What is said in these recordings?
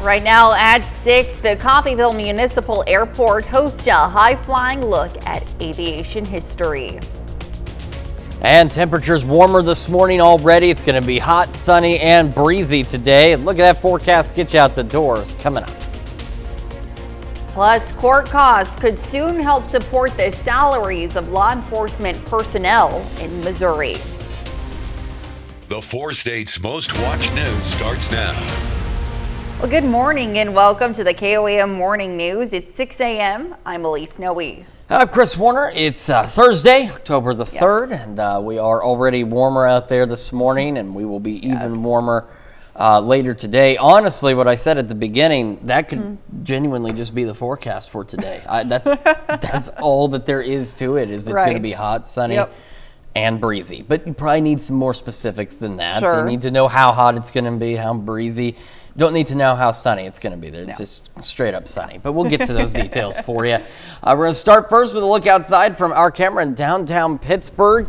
Right now at 6, the Coffeyville Municipal Airport hosts a high-flying look at aviation history. And temperatures warmer this morning already. It's going to be hot, sunny, and breezy today. Look at that forecast. Get you out the doors coming up. Plus, court costs could soon help support the salaries of law enforcement personnel in Missouri. The 4 states' most watched news starts now. Well, good morning and welcome to the KOAM Morning News. It's 6 a.m. I'm Elise Noe. I'm Chris Warner. It's Thursday, October the 3rd, and we are already warmer out there this morning, and we will be even warmer later today. Honestly, what I said at the beginning, that could genuinely just be the forecast for today. That's all that there is to it, is it's going to be hot, sunny, and breezy. But you probably need some more specifics than that. You need to know how hot it's going to be, how breezy. Don't need to know how sunny it's going to be. It's just straight up sunny, but we'll get to those details for you. We're going to start first with a look outside from our camera in downtown Pittsburgh,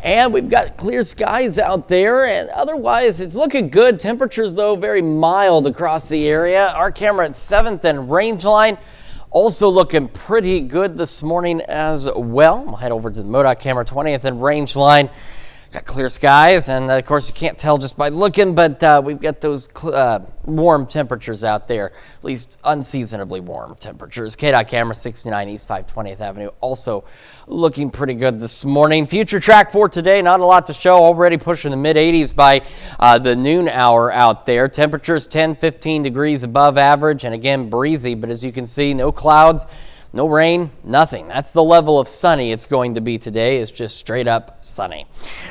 and we've got clear skies out there, and otherwise it's looking good. Temperatures, though, very mild across the area. Our camera at 7th and Rangeline also looking pretty good this morning as well. We'll head over to the MoDOT camera, 20th and Rangeline. Got clear skies, and of course you can't tell just by looking, but we've got those warm temperatures out there, at least unseasonably warm temperatures. KDOT camera 69 East 520th Avenue also looking pretty good this morning. Future track for today, not a lot to show, already pushing the mid 80s by the noon hour out there. Temperatures 10-15 degrees above average, and again breezy, but as you can see, no clouds. No rain, nothing. That's the level of sunny it's going to be today. It's just straight up sunny.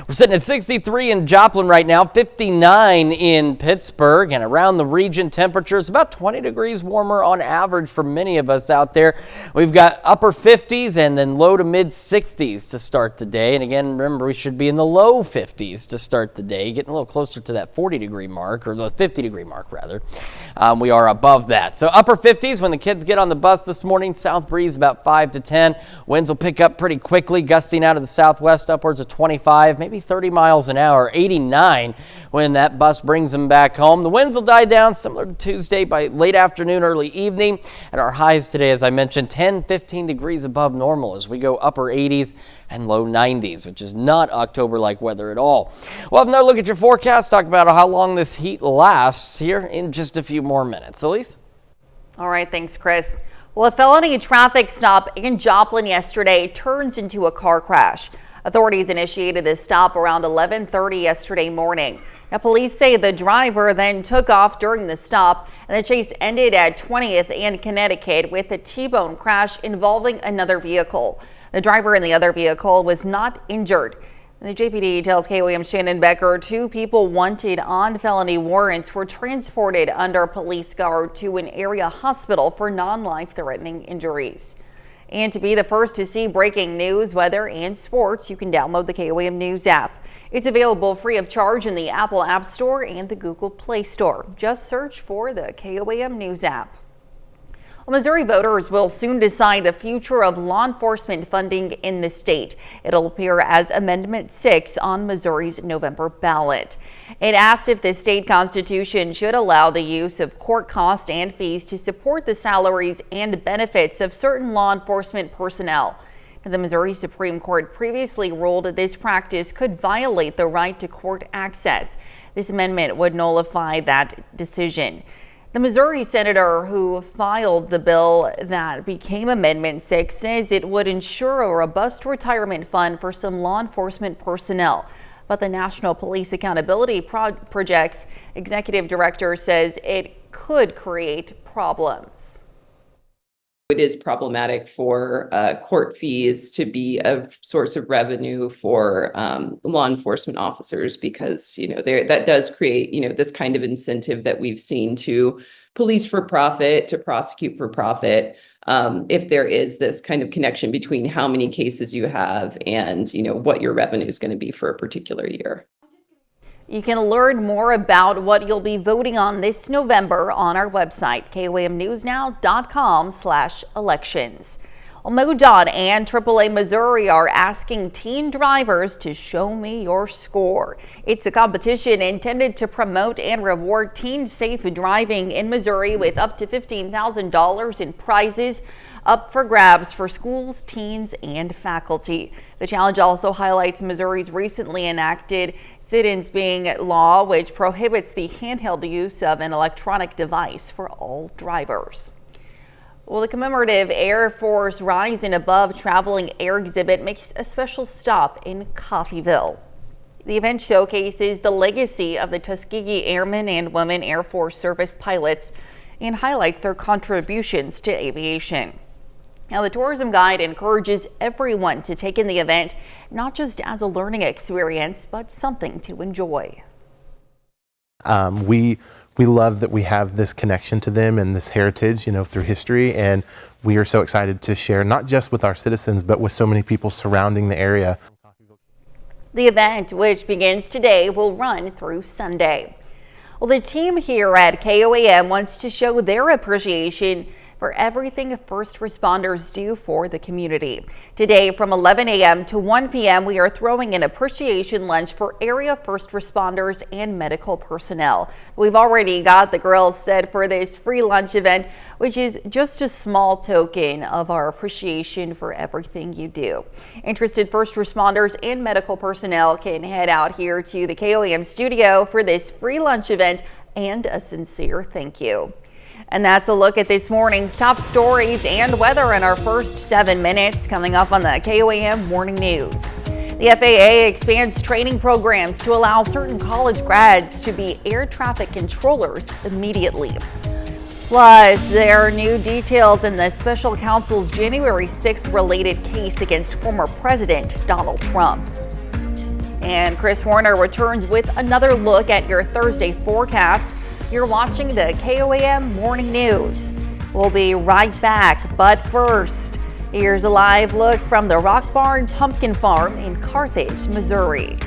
We're sitting at 63 in Joplin right now, 59 in Pittsburgh, and around the region temperatures about 20 degrees warmer on average for many of us out there. We've got upper 50s and then low to mid 60s to start the day. And again, remember, we should be in the low 50s to start the day, getting a little closer to that 40 degree mark, or the 50 degree mark rather. We are above that. So upper 50s when the kids get on the bus this morning, south breeze about 5 to 10. Winds will pick up pretty quickly, gusting out of the southwest upwards of 25, maybe 30 miles an hour, 89 when that bus brings them back home. The winds will die down similar to Tuesday by late afternoon, early evening. And our highs today, as I mentioned, 10-15 degrees above normal as we go upper 80s and low 90s, which is not October-like weather at all. We'll have another look at your forecast, talk about how long this heat lasts here in just a few more minutes. Elise? All right, thanks, Chris. Well, a felony traffic stop in Joplin yesterday turns into a car crash. Authorities initiated this stop around 11:30 yesterday morning. Now, police say the driver then took off during the stop, and the chase ended at 20th and Connecticut with a T-bone crash involving another vehicle. The driver in the other vehicle was not injured. The JPD tells KOAM's Shannon Becker 2 people wanted on felony warrants were transported under police guard to an area hospital for non-life-threatening injuries. And to be the first to see breaking news, weather, and sports, you can download the KOAM News app. It's available free of charge in the Apple App Store and the Google Play Store. Just search for the KOAM News app. Missouri voters will soon decide the future of law enforcement funding in the state. It'll appear as Amendment 6 on Missouri's November ballot. It asks if the state constitution should allow the use of court costs and fees to support the salaries and benefits of certain law enforcement personnel. The Missouri Supreme Court previously ruled that this practice could violate the right to court access. This amendment would nullify that decision. The Missouri senator who filed the bill that became Amendment 6 says it would ensure a robust retirement fund for some law enforcement personnel. But the National Police Accountability Project's executive director says it could create problems. It is problematic for court fees to be a source of revenue for law enforcement officers because, that does create, this kind of incentive that we've seen to police for profit, to prosecute for profit. If there is this kind of connection between how many cases you have and, what your revenue is going to be for a particular year. You can learn more about what you'll be voting on this November on our website, KOAMnewsnow.com/elections. Well, MoDOT and AAA Missouri are asking teen drivers to show me your score. It's a competition intended to promote and reward teen safe driving in Missouri with up to $15,000 in prizes up for grabs for schools, teens, and faculty. The challenge also highlights Missouri's recently enacted sit-ins being law, which prohibits the handheld use of an electronic device for all drivers. Well, the commemorative Air Force Rise and Above Traveling Air exhibit makes a special stop in Coffeyville. The event showcases the legacy of the Tuskegee Airmen and Women Air Force Service pilots and highlights their contributions to aviation. Now, the tourism guide encourages everyone to take in the event, not just as a learning experience, but something to enjoy. We love that we have this connection to them and this heritage, through history. And we are so excited to share, not just with our citizens, but with so many people surrounding the area. The event, which begins today, will run through Sunday. Well, the team here at KOAM wants to show their appreciation for everything first responders do for the community. Today from 11 a.m. to 1 p.m. we are throwing an appreciation lunch for area first responders and medical personnel. We've already got the grills set for this free lunch event, which is just a small token of our appreciation for everything you do. Interested first responders and medical personnel can head out here to the KOAM studio for this free lunch event and a sincere thank you. And that's a look at this morning's top stories and weather in our first 7 minutes, coming up on the KOAM Morning News. The FAA expands training programs to allow certain college grads to be air traffic controllers immediately. Plus, there are new details in the special counsel's January 6th related case against former President Donald Trump. And Chris Warner returns with another look at your Thursday forecast. You're watching the KOAM Morning News. We'll be right back, but first, here's a live look from the Rock Barn Pumpkin Farm in Carthage, Missouri.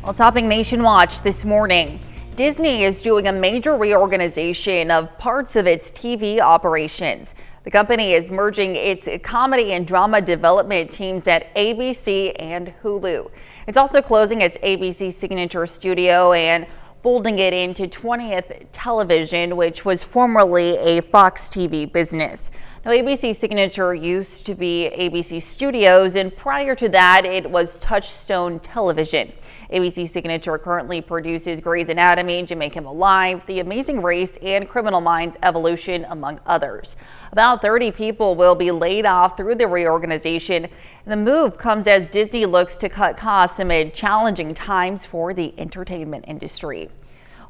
Well, topping Nation Watch this morning. Disney is doing a major reorganization of parts of its TV operations. The company is merging its comedy and drama development teams at ABC and Hulu. It's also closing its ABC Signature studio and folding it into 20th Television, which was formerly a Fox TV business. Now, ABC Signature used to be ABC Studios, and prior to that, it was Touchstone Television. ABC Signature currently produces Grey's Anatomy, Jimmy Kimmel Live, The Amazing Race, and Criminal Minds Evolution, among others. About 30 people will be laid off through the reorganization. The move comes as Disney looks to cut costs amid challenging times for the entertainment industry.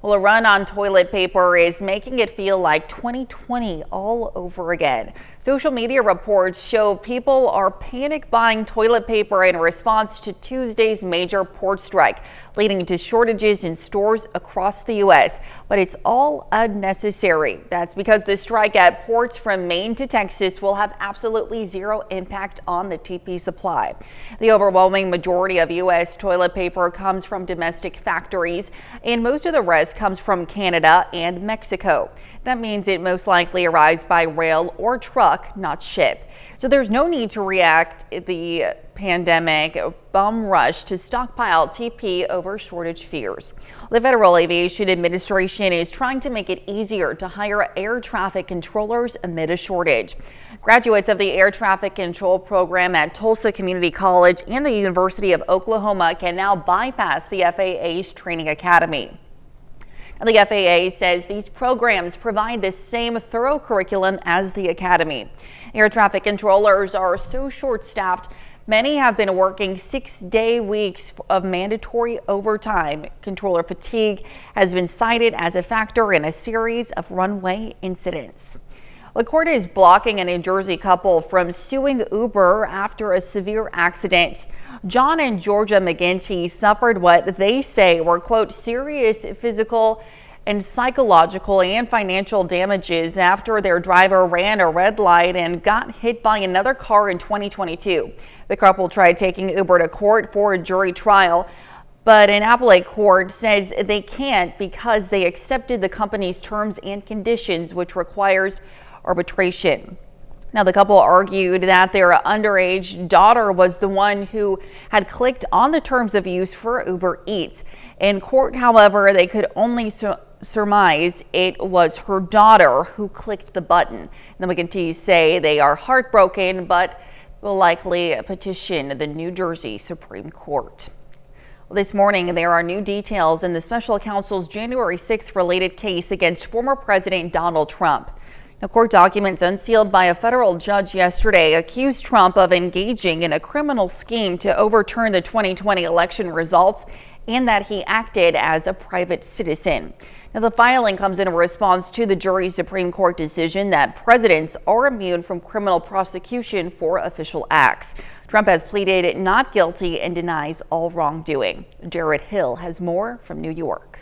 Well, a run on toilet paper is making it feel like 2020 all over again. Social media reports show people are panic buying toilet paper in response to Tuesday's major port strike, leading to shortages in stores across the U.S. But it's all unnecessary. That's because the strike at ports from Maine to Texas will have absolutely zero impact on the TP supply. The overwhelming majority of U.S. toilet paper comes from domestic factories, and most of the rest comes from Canada and Mexico. That means it most likely arrives by rail or truck, not ship. So there's no need to react the pandemic bum rush to stockpile TP over shortage fears. The Federal Aviation Administration is trying to make it easier to hire air traffic controllers amid a shortage. Graduates of the air traffic control program at Tulsa Community College and the University of Oklahoma can now bypass the FAA's training academy. The FAA says these programs provide the same thorough curriculum as the academy. Air traffic controllers are so short-staffed, many have been working 6-day weeks of mandatory overtime. Controller fatigue has been cited as a factor in a series of runway incidents. The court is blocking a New Jersey couple from suing Uber after a severe accident. John and Georgia McGinty suffered what they say were, quote, serious physical and psychological and financial damages after their driver ran a red light and got hit by another car in 2022. The couple tried taking Uber to court for a jury trial, but an appellate court says they can't because they accepted the company's terms and conditions, which requires arbitration. Now, the couple argued that their underage daughter was the one who had clicked on the terms of use for Uber Eats. In court, however, they could only surmise it was her daughter who clicked the button. The McGinty's say they are heartbroken, but will likely petition the New Jersey Supreme Court. This morning, there are new details in the special counsel's January 6th related case against former President Donald Trump. Now, court documents unsealed by a federal judge yesterday accused Trump of engaging in a criminal scheme to overturn the 2020 election results and that he acted as a private citizen. Now, the filing comes in response to the jury's Supreme Court decision that presidents are immune from criminal prosecution for official acts. Trump has pleaded not guilty and denies all wrongdoing. Jared Hill has more from New York.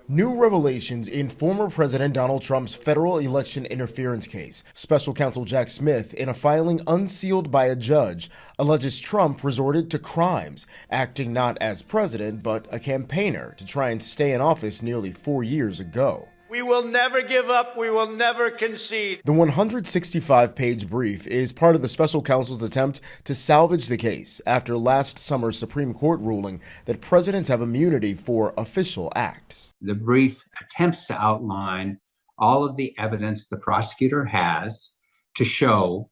New revelations in former President Donald Trump's federal election interference case. Special counsel Jack Smith, in a filing unsealed by a judge, alleges Trump resorted to crimes, acting not as president, but a campaigner to try and stay in office nearly 4 years ago. We will never give up. We will never concede. The 165-page brief is part of the special counsel's attempt to salvage the case after last summer's Supreme Court ruling that presidents have immunity for official acts. The brief attempts to outline all of the evidence the prosecutor has to show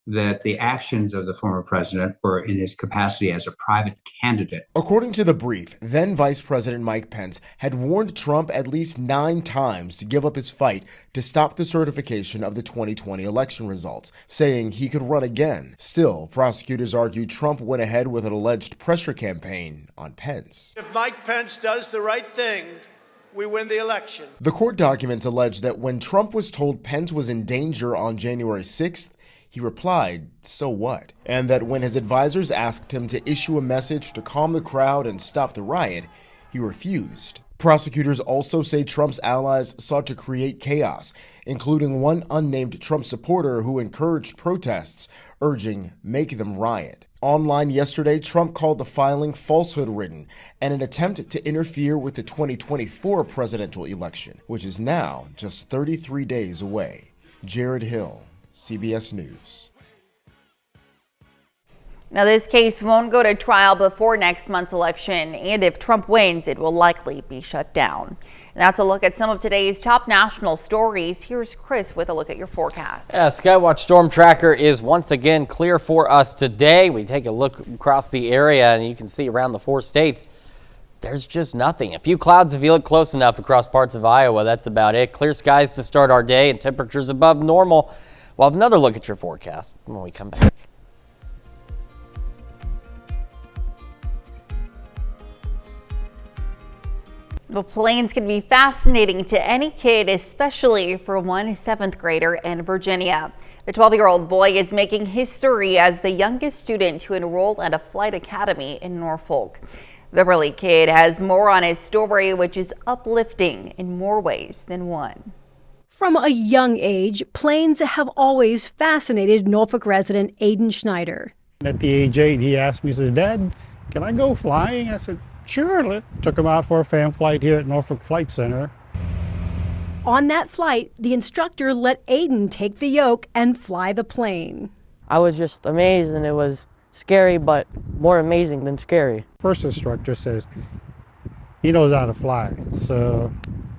that the actions of the former president were in his capacity as a private candidate. According to the brief, then Vice President Mike Pence had warned Trump at least 9 times to give up his fight to stop the certification of the 2020 election results, saying he could run again. Still, prosecutors argue Trump went ahead with an alleged pressure campaign on Pence. If Mike Pence does the right thing, we win the election. The court documents allege that when Trump was told Pence was in danger on January 6th, he replied, "So what?" And that when his advisors asked him to issue a message to calm the crowd and stop the riot, he refused. Prosecutors also say Trump's allies sought to create chaos, including one unnamed Trump supporter who encouraged protests, urging, "Make them riot." Online yesterday, Trump called the filing falsehood-ridden and an attempt to interfere with the 2024 presidential election, which is now just 33 days away. Jared Hill, CBS News. Now, this case won't go to trial before next month's election, and if Trump wins, it will likely be shut down. And that's a look at some of today's top national stories. Here's Chris with a look at your forecast. Yeah, Skywatch Storm Tracker is once again clear for us today. We take a look across the area, and you can see around the 4 states, there's just nothing. A few clouds if you look close enough across parts of Iowa. That's about it. Clear skies to start our day and temperatures above normal. We'll have another look at your forecast when we come back. The plains can be fascinating to any kid, especially for one 7th grader in Virginia. The 12-year-old boy is making history as the youngest student to enroll at a flight academy in Norfolk. The Burley kid has more on his story, which is uplifting in more ways than one. From a young age, planes have always fascinated Norfolk resident Aiden Schneider. At the age 8, he asked me, he says, "Dad, can I go flying?" I said, "Sure." Took him out for a fan flight here at Norfolk Flight Center. On that flight, the instructor let Aiden take the yoke and fly the plane. I was just amazed, and it was scary, but more amazing than scary. First instructor says he knows how to fly, so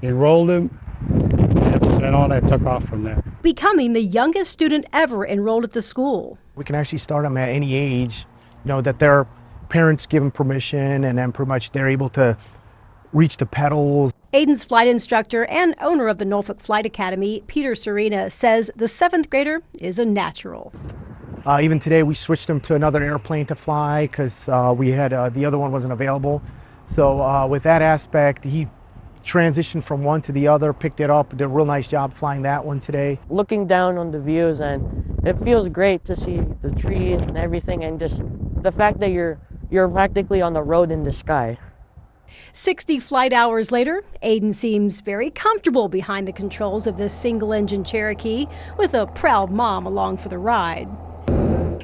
enrolled him, and from then on I took off from there. Becoming the youngest student ever enrolled at the school. We can actually start them at any age, that their parents give them permission, and then pretty much they're able to reach the pedals. Aiden's flight instructor and owner of the Norfolk Flight Academy, Peter Serena, says the 7th grader is a natural. Even today we switched him to another airplane to fly because we had the other one wasn't available. So with that aspect, he transitioned from one to the other, picked it up, did a real nice job flying that one today. Looking down on the views, and it feels great to see the tree and everything, and just the fact that you're practically on the road in the sky. 60 flight hours later, Aiden seems very comfortable behind the controls of this single-engine Cherokee with a proud mom along for the ride.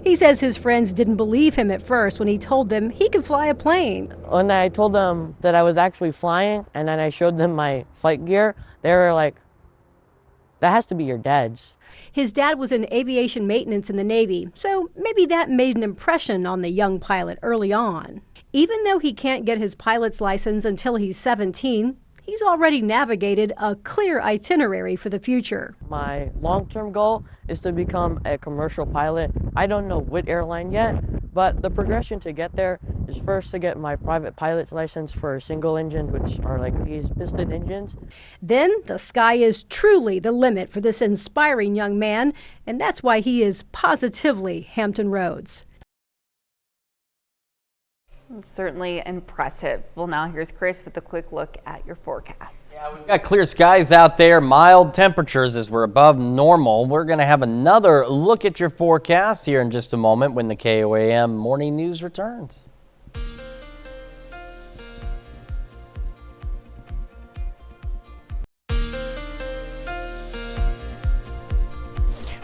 He says his friends didn't believe him at first when he told them he could fly a plane. When I told them that I was actually flying and then I showed them my flight gear, they were like, that has to be your dad's. His dad was in aviation maintenance in the Navy, so maybe that made an impression on the young pilot early on. Even though he can't get his pilot's license until he's 17, he's already navigated a clear itinerary for the future. My long-term goal is to become a commercial pilot. I don't know what airline yet, but the progression to get there is first to get my private pilot's license for a single engine, which are like these piston engines. Then the sky is truly the limit for this inspiring young man, and that's why he is positively Hampton Roads. Certainly impressive. Well, now here's Chris with a quick look at your forecast. Yeah, we've got clear skies out there, mild temperatures as we're above normal. We're going to have another look at your forecast here in just a moment when the KOAM Morning News returns.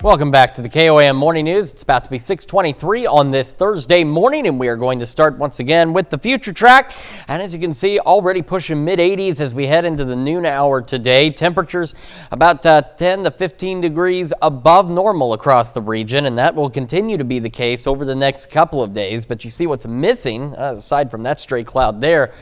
Welcome back to the KOAM Morning News. It's about to be 6:23 on this Thursday morning, and we are going to start once again with the future track. And as you can see, already pushing mid-80s as we head into the noon hour today. Temperatures about 10 to 15 degrees above normal across the region, and that will continue to be the case over the next couple of days. But you see what's missing, aside from that stray cloud there.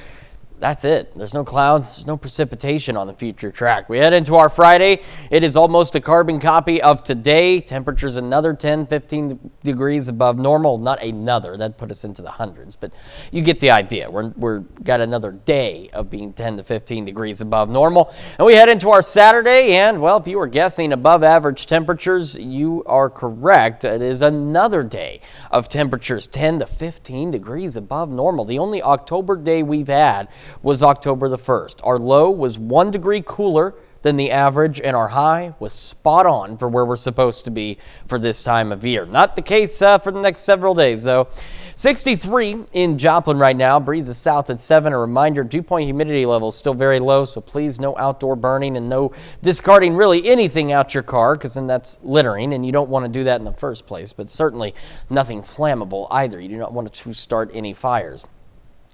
That's it. There's no clouds. There's no precipitation on the future track. We head into our Friday. It is almost a carbon copy of today. Temperatures another 10, 15 degrees above normal. Not another. That'd put us into the hundreds, but you get the idea. We're got another day of being 10 to 15 degrees above normal. And we head into our Saturday, and, well, if you were guessing above average temperatures, you are correct. It is another day of temperatures 10 to 15 degrees above normal. The only October day we've had was October the 1st. Our low was 1 degree cooler than the average, and our high was spot on for where we're supposed to be for this time of year. Not the case for the next several days, though. 63 in Joplin right now. Breeze is south at 7. A reminder, dew point humidity level is still very low, so please no outdoor burning and no discarding really anything out your car, because then that's littering, and you don't want to do that in the first place. But certainly nothing flammable either. You do not want to start any fires.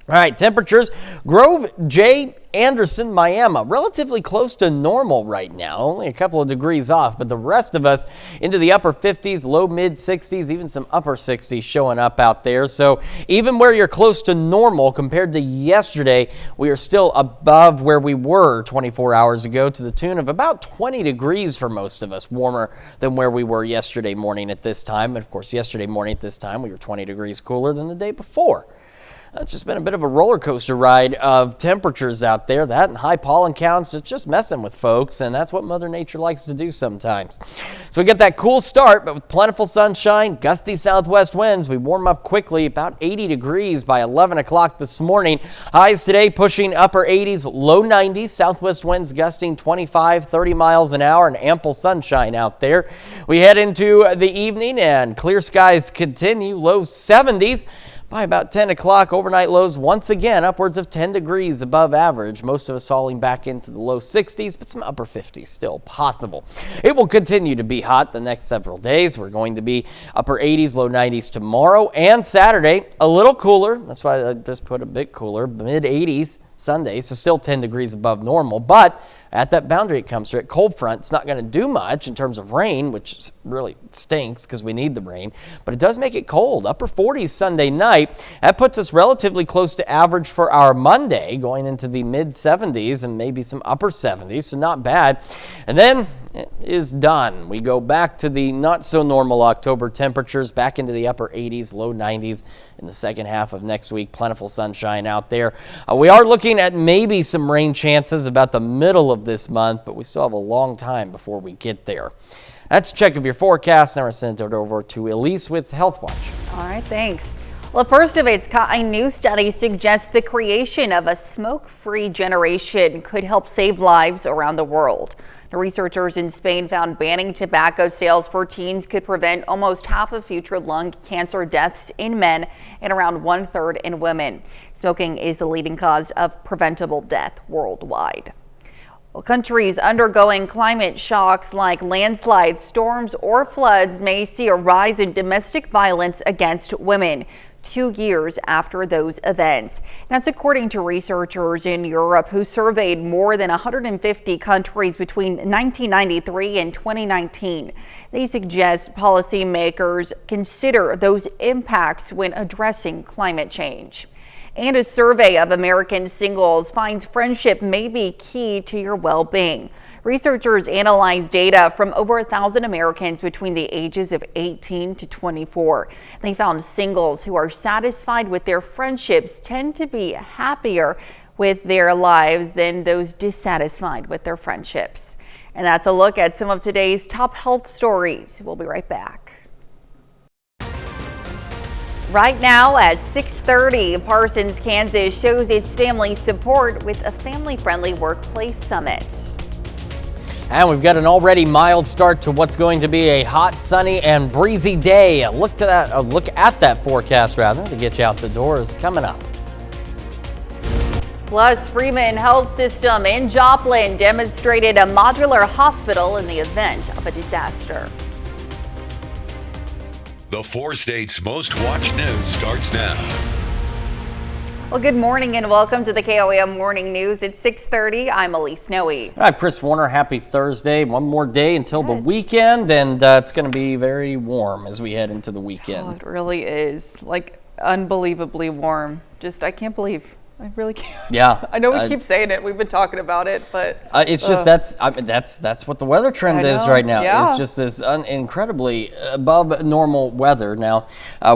All right, temperatures, Grove, Jay, Anderson, Miami, relatively close to normal right now, only a couple of degrees off, but the rest of us into the upper 50s, low mid 60s, even some upper 60s showing up out there. So even where you're close to normal compared to yesterday, we are still above where we were 24 hours ago to the tune of about 20 degrees for most of us, warmer than where we were yesterday morning at this time. And of course, yesterday morning at this time, we were 20 degrees cooler than the day before. It's just been a bit of a roller coaster ride of temperatures out there. That and high pollen counts, it's just messing with folks, and that's what Mother Nature likes to do sometimes. So we get that cool start, but with plentiful sunshine, gusty southwest winds, we warm up quickly, about 80 degrees by 11 o'clock this morning. Highs today pushing upper 80s, low 90s, southwest winds gusting 25, 30 miles an hour, and ample sunshine out there. We head into the evening, and clear skies continue, low 70s. By about 10 o'clock, overnight lows once again upwards of 10 degrees above average. Most of us falling back into the low 60s, but some upper 50s still possible. It will continue to be hot the next several days. We're going to be upper 80s, low 90s tomorrow and Saturday. A little cooler. That's why I just put a bit cooler. Mid 80s Sunday, so still 10 degrees above normal. But at that boundary it comes through. At cold front, it's not going to do much in terms of rain, which really stinks because we need the rain. But it does make it cold. Upper 40s Sunday night. That puts us relatively close to average for our Monday, going into the mid 70s and maybe some upper 70s, so not bad. And then it is done. We go back to the not so normal October temperatures, back into the upper 80s, low 90s in the second half of next week. Plentiful sunshine out there. We are looking at maybe some rain chances about the middle of this month, but we still have a long time before we get there. That's a check of your forecast. Now we're sending it over to Elise with Health Watch. All right, thanks. Well, first of its kind new study suggests the creation of a smoke-free generation could help save lives around the world. The researchers in Spain found banning tobacco sales for teens could prevent almost half of future lung cancer deaths in men and around 1/3 in women. Smoking is the leading cause of preventable death worldwide. Well, countries undergoing climate shocks like landslides, storms, or floods may see a rise in domestic violence against women 2 years after those events. That's according to researchers in Europe who surveyed more than 150 countries between 1993 and 2019. They suggest policymakers consider those impacts when addressing climate change. And a survey of American singles finds friendship may be key to your well-being. Researchers analyzed data from over 1,000 Americans between the ages of 18 to 24. They found singles who are satisfied with their friendships tend to be happier with their lives than those dissatisfied with their friendships. And that's a look at some of today's top health stories. We'll be right back. Right now at 6:30, Parsons, Kansas shows its family support with a family-friendly workplace summit. And we've got an already mild start to what's going to be a hot, sunny, and breezy day. A look at that forecast rather to get you out the door is coming up. Plus, Freeman Health System in Joplin demonstrated a modular hospital in the event of a disaster. The 4 states' most watched news starts now. Well, good morning and welcome to the KOAM Morning News. It's 6:30. I'm Elise Noe. All right, Chris Warner, happy Thursday. One more day until the weekend, and it's going to be very warm as we head into the weekend. Oh, it really is. Like, unbelievably warm. I can't believe. I really can't. Yeah. I know we keep saying it. We've been talking about it, but it's just that's what the weather trend is right now. Yeah. It's just this incredibly above normal weather. Now,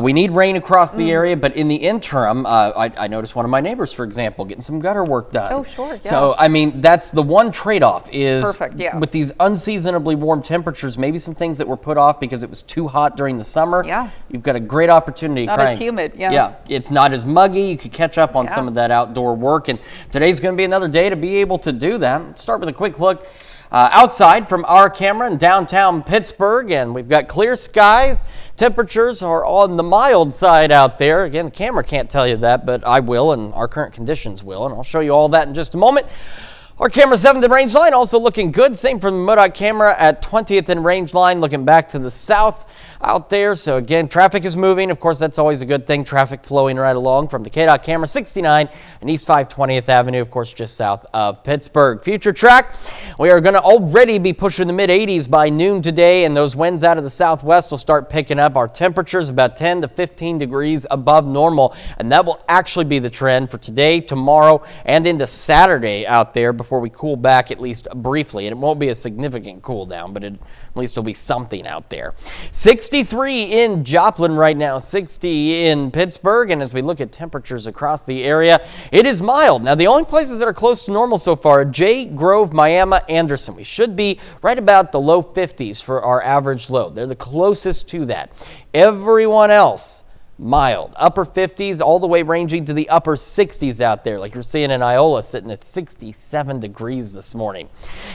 we need rain across the area, but in the interim, I noticed one of my neighbors, for example, getting some gutter work done. Oh, sure. Yeah. So, I mean, that's the one trade-off is perfect, yeah. With these unseasonably warm temperatures, maybe some things that were put off because it was too hot during the summer. Yeah. You've got a great opportunity. Not as humid. Yeah. Yeah. It's not as muggy. You could catch up on some of that outdoor work, and today's going to be another day to be able to do that. Let's start with a quick look outside from our camera in downtown Pittsburgh, and we've got clear skies. Temperatures are on the mild side out there. Again, the camera can't tell you that, but I will, and our current conditions will, and I'll show you all that in just a moment. Our camera 7th and range line also looking good. Same from the MoDOT camera at 20th and range line, looking back to the south out there. So again, traffic is moving. Of course, that's always a good thing. Traffic flowing right along from the KDOT camera 69 and East 520th Avenue, of course, just south of Pittsburgh. Future track, we are going to already be pushing the mid-80s by noon today, and those winds out of the southwest will start picking up. Our temperatures about 10 to 15 degrees above normal, and that will actually be the trend for today, tomorrow, and into Saturday out there before we cool back at least briefly. And it won't be a significant cool down, but at least it'll be something out there. 63 in Joplin right now, 60 in Pittsburgh, and as we look at temperatures across the area, it is mild. Now, the only places that are close to normal so far are Jay, Grove, Miami, Anderson. We should be right about the low 50s for our average load. They're the closest to that. Everyone else, mild. Upper 50s all the way ranging to the upper 60s out there, like you're seeing in Iola sitting at 67 degrees this morning.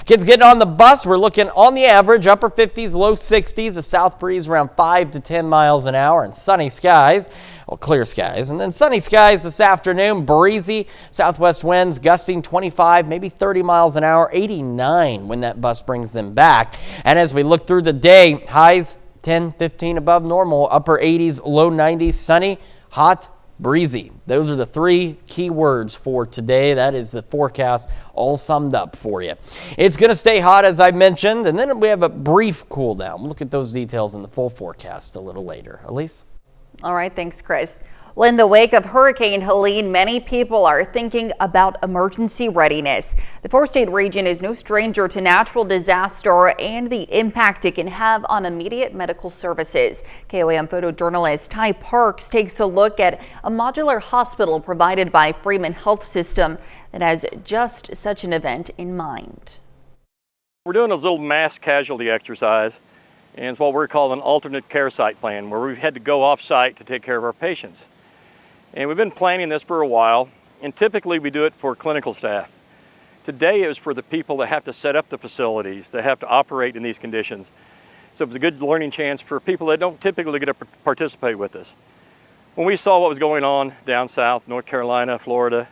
Kids getting on the bus, we're looking on the average upper 50s, low 60s, a south breeze around 5 to 10 miles an hour, and sunny skies, well, clear skies, and then sunny skies this afternoon, breezy, southwest winds gusting 25, maybe 30 miles an hour, 89 when that bus brings them back. And as we look through the day, highs 10, 15 above normal, upper 80s, low 90s, sunny, hot, breezy. Those are the 3 key words for today. That is the forecast all summed up for you. It's going to stay hot, as I mentioned, and then we have a brief cool down. We'll look at those details in the full forecast a little later. Elise? All right, thanks, Chris. Well, in the wake of Hurricane Helene, many people are thinking about emergency readiness. The 4-state region is no stranger to natural disaster and the impact it can have on immediate medical services. KOAM photojournalist Ty Parks takes a look at a modular hospital provided by Freeman Health System that has just such an event in mind. We're doing a little mass casualty exercise, and it's what we're calling an alternate care site plan, where we've had to go off-site to take care of our patients. And we've been planning this for a while, and typically we do it for clinical staff. Today it was for the people that have to set up the facilities, that have to operate in these conditions. So it was a good learning chance for people that don't typically get to participate with us. When we saw what was going on down south, North Carolina, Florida,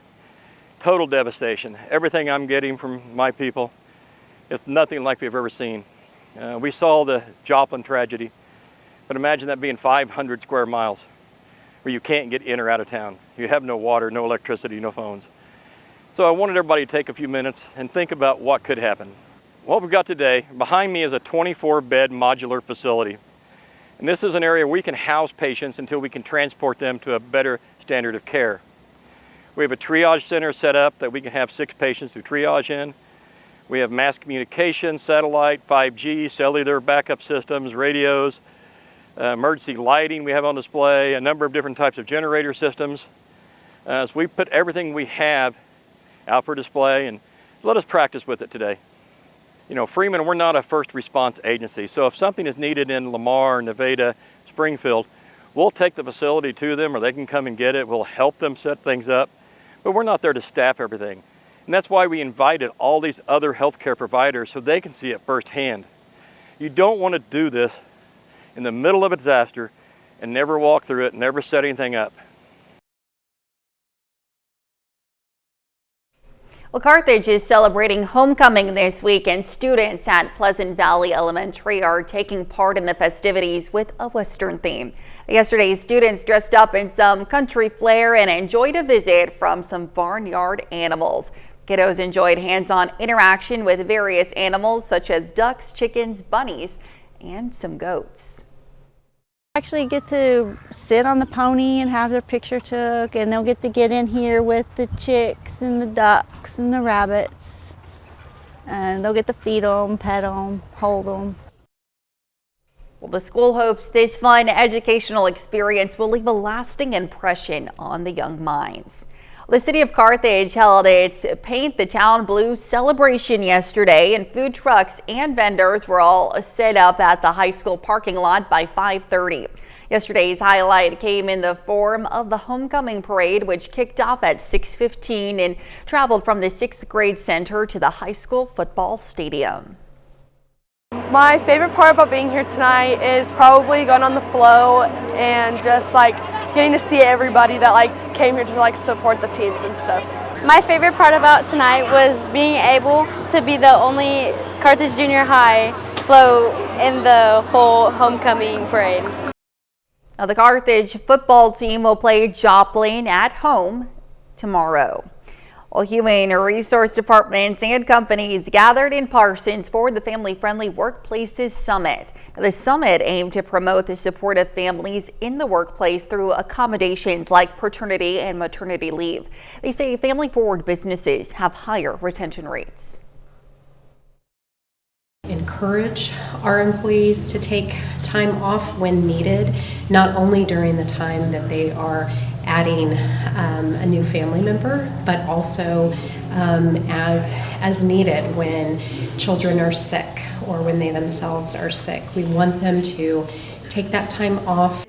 total devastation. Everything I'm getting from my people is nothing like we've ever seen. We saw the Joplin tragedy, but imagine that being 500 square miles where you can't get in or out of town. You have no water, no electricity, no phones. So I wanted everybody to take a few minutes and think about what could happen. What we've got today, behind me is a 24-bed modular facility. And this is an area we can house patients until we can transport them to a better standard of care. We have a triage center set up that we can have 6 patients to triage in. We have mass communication, satellite, 5G, cellular backup systems, radios, emergency lighting we have on display, a number of different types of generator systems. So we put everything we have out for display, and let us practice with it today. You know, Freeman, we're not a first response agency, so if something is needed in Lamar, Nevada, Springfield, we'll take the facility to them, or they can come and get it. We'll help them set things up, but we're not there to staff everything. And that's why we invited all these other healthcare providers so they can see it firsthand. You don't want to do this in the middle of a disaster and never walk through it, never set anything up. Well, Carthage is celebrating homecoming this week, and students at Pleasant Valley Elementary are taking part in the festivities with a Western theme. Yesterday, students dressed up in some country flair and enjoyed a visit from some barnyard animals. Kiddos enjoyed hands-on interaction with various animals such as ducks, chickens, bunnies, and some goats. Actually get to sit on the pony and have their picture took, and they'll get to get in here with the chicks and the ducks and the rabbits, and they'll get to feed them, pet them, hold them. Well, the school hopes this fun educational experience will leave a lasting impression on the young minds. The city of Carthage held its Paint the Town Blue celebration yesterday, and food trucks and vendors were all set up at the high school parking lot by 5:30. Yesterday's highlight came in the form of the homecoming parade, which kicked off at 6:15 and traveled from the 6th grade center to the high school football stadium. My favorite part about being here tonight is probably going on the flow and just like getting to see everybody that came here to support the teams and stuff. My favorite part about tonight was being able to be the only Carthage Junior High float in the whole homecoming parade. Now, the Carthage football team will play Joplin at home tomorrow. Well, human resource departments and companies gathered in Parsons for the Family Friendly Workplaces Summit. Now, the summit aimed to promote the support of families in the workplace through accommodations like paternity and maternity leave. They say family-forward businesses have higher retention rates. Encourage our employees to take time off when needed, not only during the time that they are adding a new family member, but also as needed when children are sick or when they themselves are sick. We want them to take that time off.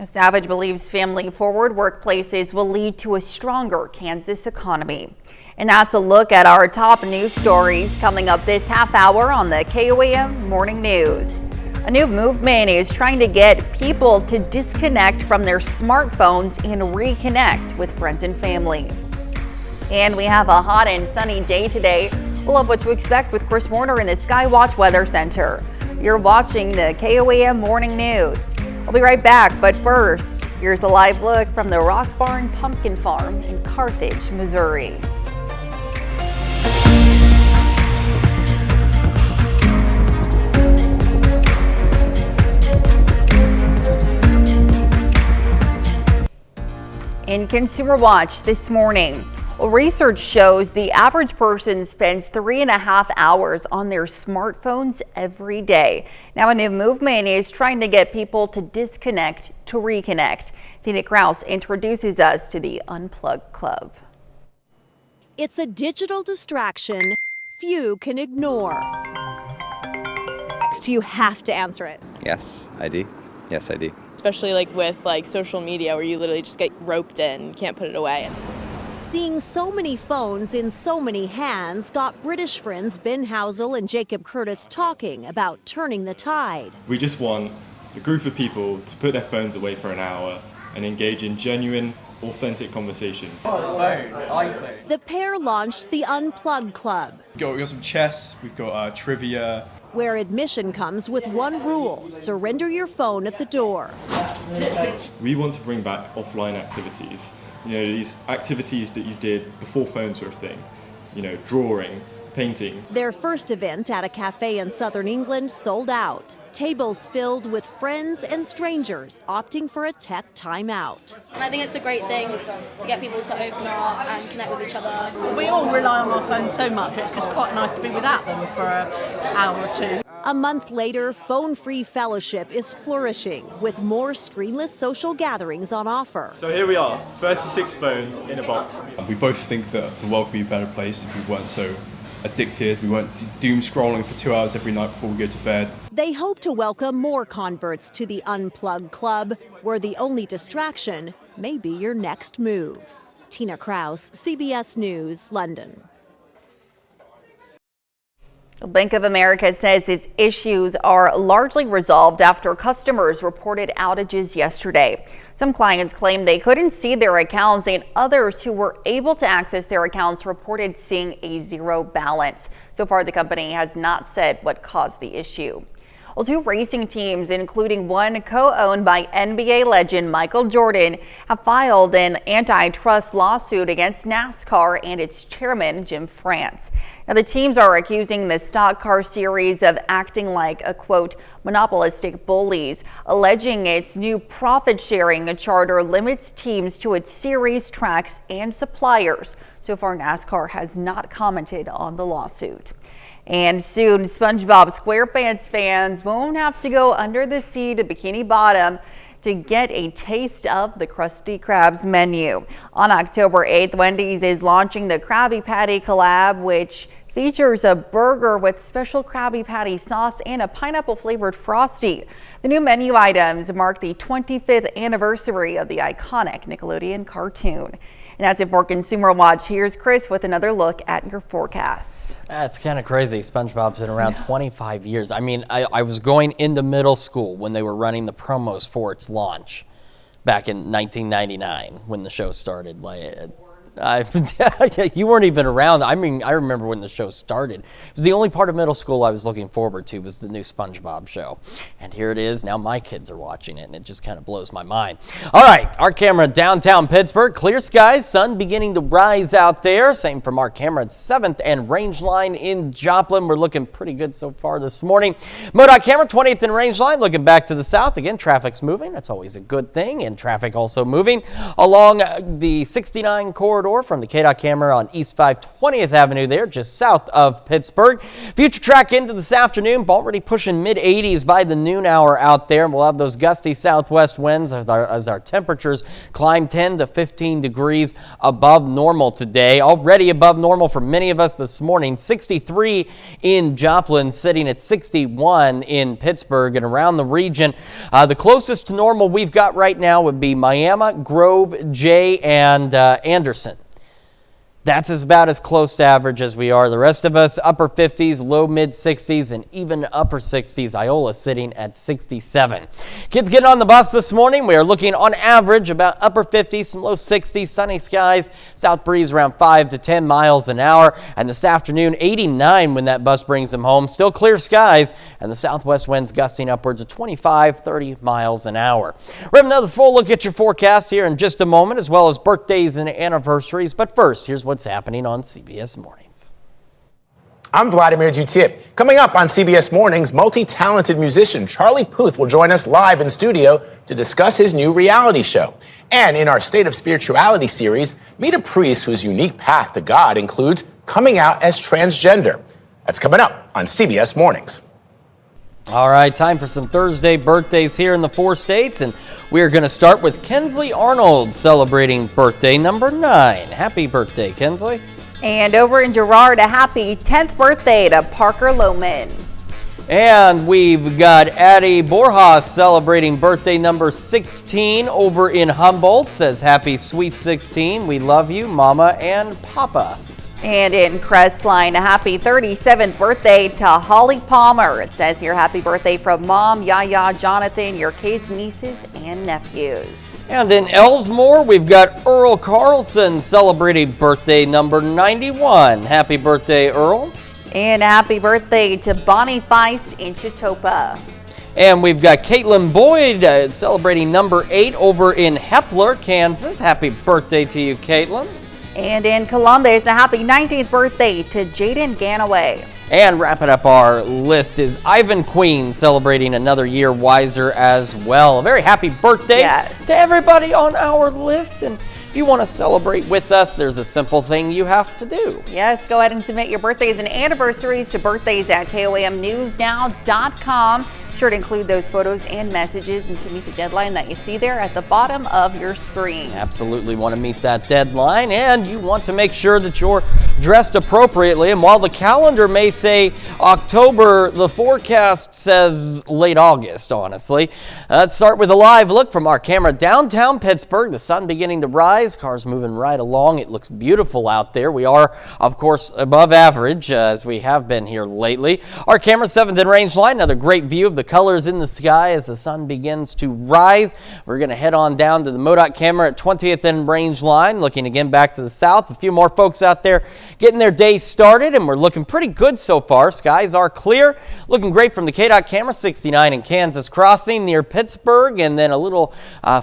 Savage believes family-forward workplaces will lead to a stronger Kansas economy. And that's a look at our top news stories coming up this half hour on the KOAM Morning News. A new movement is trying to get people to disconnect from their smartphones and reconnect with friends and family. And we have a hot and sunny day today. We'll have what to expect with Chris Warner in the Skywatch Weather Center. You're watching the KOAM Morning News. I'll be right back, but first, here's a live look from the Rock Barn Pumpkin Farm in Carthage, Missouri. In Consumer Watch this morning, research shows the average person spends 3.5 hours on their smartphones every day. Now, a new movement is trying to get people to disconnect to reconnect. Tina Kraus introduces us to the Unplugged Club. It's a digital distraction few can ignore. So you have to answer it. Yes, I do. Yes, I do. especially like with like social media where you literally just get roped in, you can't put it away. Seeing so many phones in so many hands got British friends Ben Housel and Jacob Curtis talking about turning the tide. We just want a group of people to put their phones away for an hour and engage in genuine, authentic conversation. The pair launched the Unplugged Club, We've got some chess, we've got trivia. where admission comes with one rule: surrender your phone at the door. We want to bring back offline activities. You know, these activities that you did before phones were a thing. You know, drawing, painting. Their first event at a cafe in southern England sold out. Tables filled with friends and strangers opting for a tech timeout. And I think it's a great thing to get people to open up and connect with each other. We all rely on our phones so much, it's just quite nice to be without them for an hour or two. A month later, phone-free fellowship is flourishing with more screenless social gatherings on offer. So here we are, 36 phones in a box. We both think that the world would be a better place if we weren't so addicted, we weren't doom scrolling for 2 hours every night before we go to bed. They hope to welcome more converts to the Unplugged Club, where the only distraction may be your next move. Tina Kraus, CBS News, London. Bank of America says its issues are largely resolved after customers reported outages yesterday. Some clients claimed they couldn't see their accounts, and others who were able to access their accounts reported seeing a zero balance. So far, the company has not said what caused the issue. Well, two racing teams, including one co-owned by NBA legend Michael Jordan, have filed an antitrust lawsuit against NASCAR and its chairman, Jim France. Now, the teams are accusing the stock car series of acting like a, quote, monopolistic bullies, alleging its new profit-sharing charter limits teams to its series, tracks, and suppliers. So far, NASCAR has not commented on the lawsuit. And soon, SpongeBob SquarePants fans won't have to go under the sea to Bikini Bottom to get a taste of the Krusty Krab's menu. On October 8th, Wendy's is launching the Krabby Patty collab, which features a burger with special Krabby Patty sauce and a pineapple-flavored Frosty. The new menu items mark the 25th anniversary of the iconic Nickelodeon cartoon. And that's it for Consumer Watch. Here's Chris with another look at your forecast. That's kind of crazy. SpongeBob's been around 25 years. I mean, I was going into middle school when they were running the promos for its launch back in 1999 when the show started. You weren't even around. I mean, I remember when the show started. It was the only part of middle school I was looking forward to was the new SpongeBob show. And here it is. Now my kids are watching it, and it just kind of blows my mind. All right, our camera downtown Pittsburgh. Clear skies, sun beginning to rise out there. Same from our camera at 7th and Rangeline in Joplin. We're looking pretty good so far this morning. MoDOT camera, 20th and Rangeline, looking back to the south. Again, traffic's moving. That's always a good thing. And traffic also moving along the 69 corridor from the KDOT camera on East 520th Avenue there, just south of Pittsburgh. Future track into this afternoon, already pushing mid-80s by the noon hour out there. We'll have those gusty southwest winds as our temperatures climb 10 to 15 degrees above normal today. Already above normal for many of us this morning. 63 in Joplin, sitting at 61 in Pittsburgh and around the region. The closest to normal we've got right now would be Miami, Grove, Jay, and Anderson. That's about as close to average as we are. The rest of us, upper 50s, low mid 60s, and even upper 60s. Iola sitting at 67. Kids getting on the bus this morning. We are looking on average about upper 50s, some low 60s, sunny skies, south breeze around 5 to 10 miles an hour. And this afternoon, 89 when that bus brings them home. Still clear skies, and the southwest winds gusting upwards of 25, 30 miles an hour. We're having another full look at your forecast here in just a moment, as well as birthdays and anniversaries. But first, here's what's happening on CBS Mornings. I'm Vladimir Dutip. Coming up on CBS Mornings, multi-talented musician Charlie Puth will join us live in studio to discuss his new reality show. And in our State of Spirituality series, meet a priest whose unique path to God includes coming out as transgender. That's coming up on CBS Mornings. All right, time for some Thursday birthdays here in the 4 states, and we're going to start with Kensley Arnold celebrating birthday number 9. Happy birthday, Kensley. And over in Girard, a happy 10th birthday to Parker Lohman. And we've got Addie Borjas celebrating birthday number 16 over in Humboldt. Says happy sweet 16. We love you, Mama and Papa. And in Crestline, a happy 37th birthday to Holly Palmer. It says here, happy birthday from Mom, Yaya, Jonathan, your kids, nieces, and nephews. And in Elsmore, we've got Earl Carlson celebrating birthday number 91. Happy birthday, Earl. And a happy birthday to Bonnie Feist in Chitopa. And we've got Caitlin Boyd celebrating number 8 over in Hepler, Kansas. Happy birthday to you, Caitlin. And in Columbus, a happy 19th birthday to Jaden Ganaway. And wrapping up our list is Ivan Queen celebrating another year wiser as well. A very happy birthday to everybody on our list. And if you want to celebrate with us, there's a simple thing you have to do. Yes, go ahead and submit your birthdays and anniversaries to birthdays@KOAMnews.com. Sure to include those photos and messages and to meet the deadline that you see there at the bottom of your screen. Absolutely want to meet that deadline, and you want to make sure that you're dressed appropriately. And while the calendar may say October, the forecast says late August, honestly. Let's start with a live look from our camera downtown Pittsburgh. The sun beginning to rise, cars moving right along. It looks beautiful out there. We are, of course, above average as we have been here lately. Our camera 7th in range line, another great view of the colors in the sky as the sun begins to rise. We're going to head on down to the MoDOT camera at 20th in range line, looking again back to the south. A few more folks out there getting their day started, and we're looking pretty good so far. Skies are clear. Looking great from the KDOT camera, 69 in Kansas Crossing near Pittsburgh, and then a little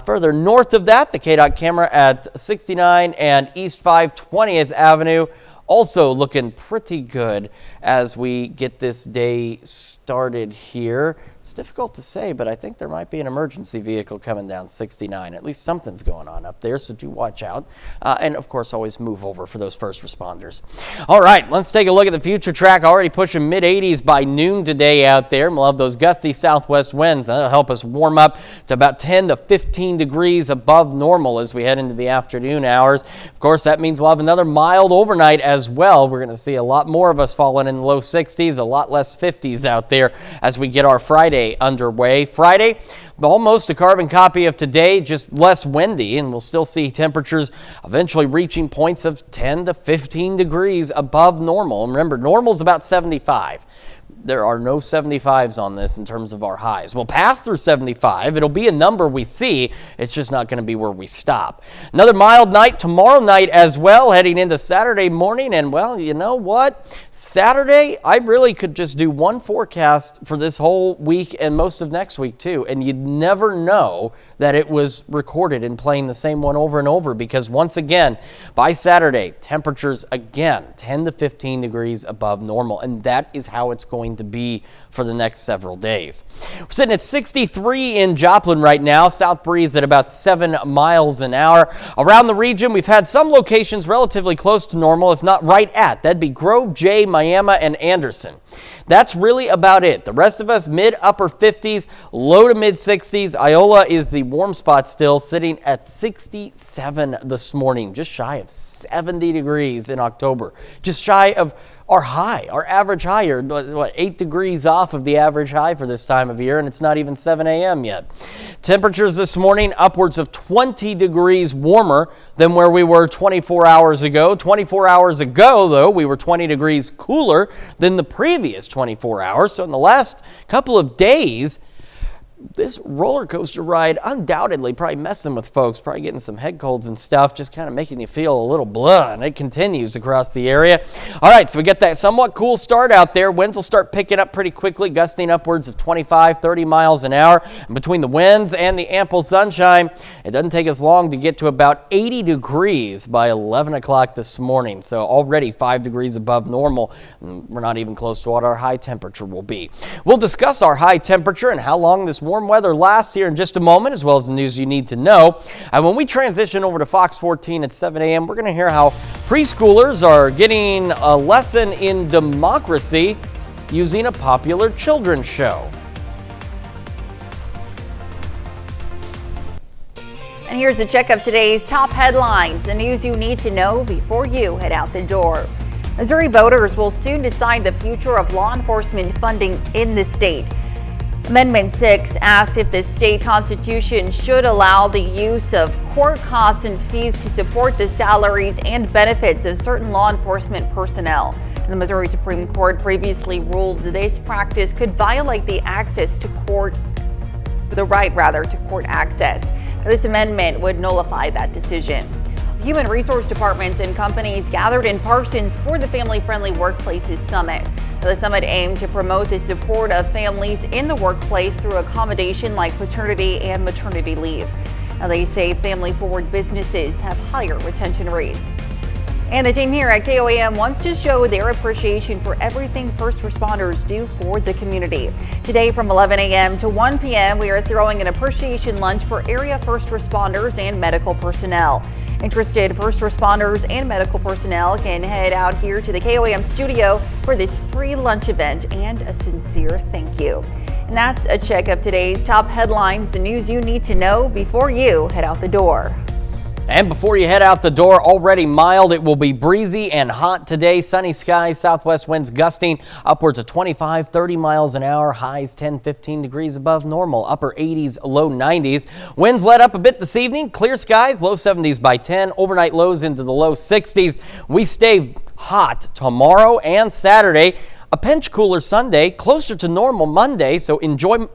further north of that, the KDOT camera at 69 and East 520th Avenue. Also looking pretty good as we get this day started here. It's difficult to say, but I think there might be an emergency vehicle coming down 69. At least something's going on up there, so do watch out. And, of course, always move over for those first responders. All right, let's take a look at the future track. Already pushing mid-80s by noon today out there. We'll have those gusty southwest winds. That'll help us warm up to about 10 to 15 degrees above normal as we head into the afternoon hours. Of course, that means we'll have another mild overnight as well. We're going to see a lot more of us falling in the low 60s, a lot less 50s out there as we get our Friday underway. Friday, almost a carbon copy of today, just less windy, and we'll still see temperatures eventually reaching points of 10 to 15 degrees above normal. And remember, normal's about 75. There are no 75s on this in terms of our highs. We'll pass through 75. It'll be a number we see. It's just not going to be where we stop. Another mild night tomorrow night as well, heading into Saturday morning. And, well, you know what? Saturday, I really could just do one forecast for this whole week and most of next week, too. And you'd never know that it was recorded and playing the same one over and over because, once again, by Saturday, temperatures, again, 10 to 15 degrees above normal. And that is how it's going to be for the next several days. We're sitting at 63 in Joplin right now. South breeze at about 7 miles an hour. Around the region, we've had some locations relatively close to normal, if not right at. That'd be Grove, Jay, Miami, and Anderson. That's really about it. The rest of us, mid-upper 50s, low to mid-60s. Iola is the warm spot still, sitting at 67 this morning, just shy of 70 degrees in October. Just shy of our high, our average high, or 8 degrees off of the average high for this time of year, and it's not even 7 a.m. yet. Temperatures this morning upwards of 20 degrees warmer than where we were 24 hours ago. 24 hours ago, though, we were 20 degrees cooler than the previous 24 hours. So in the last couple of days, this roller coaster ride undoubtedly probably messing with folks, probably getting some head colds and stuff, just kind of making you feel a little blah, and it continues across the area. All right, so we get that somewhat cool start out there. Winds will start picking up pretty quickly, gusting upwards of 25, 30 miles an hour. And between the winds and the ample sunshine, it doesn't take us long to get to about 80 degrees by 11 o'clock this morning. So already 5 degrees above normal. And we're not even close to what our high temperature will be. We'll discuss our high temperature and how long this warm weather lasts here in just a moment, as well as the news you need to know. And when we transition over to Fox 14 at 7 a.m., we're going to hear how preschoolers are getting a lesson in democracy using a popular children's show. And here's a check of today's top headlines, the news you need to know before you head out the door. Missouri voters will soon decide the future of law enforcement funding in the state. Amendment 6 asks if the state constitution should allow the use of court costs and fees to support the salaries and benefits of certain law enforcement personnel. The Missouri Supreme Court previously ruled that this practice could violate the right to court access. This amendment would nullify that decision. Human resource departments and companies gathered in Parsons for the Family Friendly Workplaces Summit. The summit aimed to promote the support of families in the workplace through accommodation like paternity and maternity leave. Now, they say family-forward businesses have higher retention rates. And the team here at KOAM wants to show their appreciation for everything first responders do for the community. Today from 11 a.m. to 1 p.m. we are throwing an appreciation lunch for area first responders and medical personnel. Interested first responders and medical personnel can head out here to the KOAM studio for this free lunch event and a sincere thank you. And that's a check of today's top headlines, the news you need to know before you head out the door. And before you head out the door, already mild. It will be breezy and hot today. Sunny skies, southwest winds gusting upwards of 25, 30 miles an hour. Highs 10, 15 degrees above normal. Upper 80s, low 90s. Winds let up a bit this evening. Clear skies, low 70s by 10. Overnight lows into the low 60s. We stay hot tomorrow and Saturday. A pinch cooler Sunday, closer to normal Monday. So enjoy.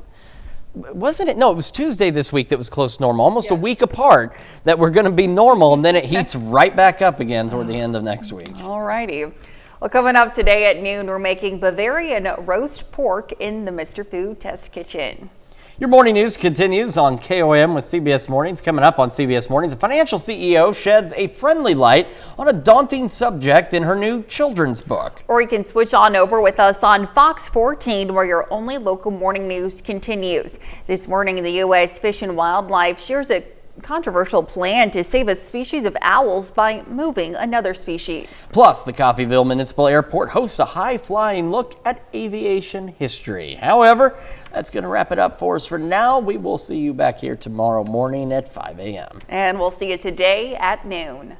Wasn't it? No, it was Tuesday this week that was close to normal, almost a week apart that we're going to be normal, and then it heats right back up again toward the end of next week. All righty. Well, coming up today at noon, we're making Bavarian roast pork in the Mr. Food Test Kitchen. Your morning news continues on KOAM with CBS Mornings. Coming up on CBS Mornings, a financial CEO sheds a friendly light on a daunting subject in her new children's book. Or you can switch on over with us on Fox 14, where your only local morning news continues. This morning, the U.S. Fish and Wildlife shares a controversial plan to save a species of owls by moving another species. Plus, the Coffeyville Municipal Airport hosts a high-flying look at aviation history. However, that's going to wrap it up for us for now. We will see you back here tomorrow morning at 5 a.m. And we'll see you today at noon.